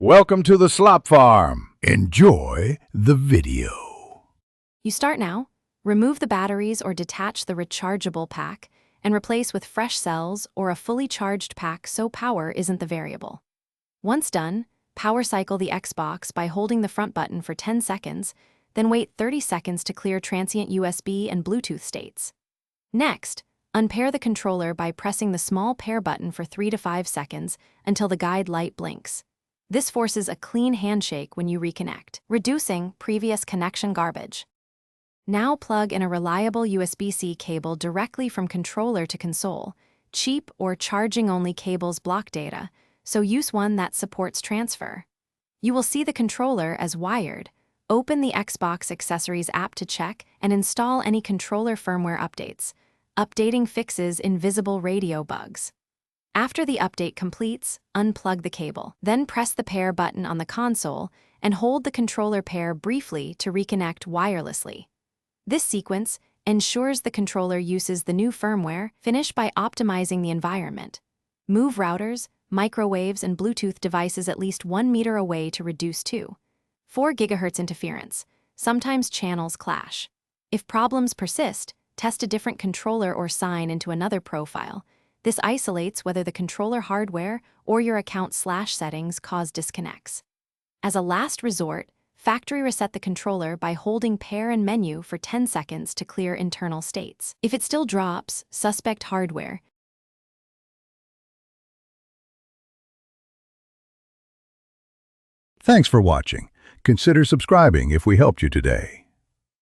Welcome to the slop farm. Enjoy the video. You start now, remove the batteries or detach the rechargeable pack, and replace with fresh cells or a fully charged pack so power isn't the variable. Once done, power cycle the Xbox by holding the front button for 10 seconds, then wait 30 seconds to clear transient USB and Bluetooth states. Next, unpair the controller by pressing the small pair button for 3 to 5 seconds until the guide light blinks. This forces a clean handshake when you reconnect, reducing previous connection garbage. Now plug in a reliable USB-C cable directly from controller to console. Cheap or charging-only cables block data, so use one that supports transfer. You will see the controller as wired. Open the Xbox Accessories app to check and install any controller firmware updates. Updating fixes invisible radio bugs. After the update completes, unplug the cable. Then press the pair button on the console and hold the controller pair briefly to reconnect wirelessly. This sequence ensures the controller uses the new firmware. Finish by optimizing the environment. Move routers, microwaves, and Bluetooth devices at least 1 meter away to reduce 4 GHz interference. Sometimes channels clash. If problems persist, test a different controller or sign into another profile. This isolates whether the controller hardware or your account/settings cause disconnects. As a last resort, factory reset the controller by holding pair and menu for 10 seconds to clear internal states. If it still drops, suspect hardware. Thanks for watching. Consider subscribing if we helped you today.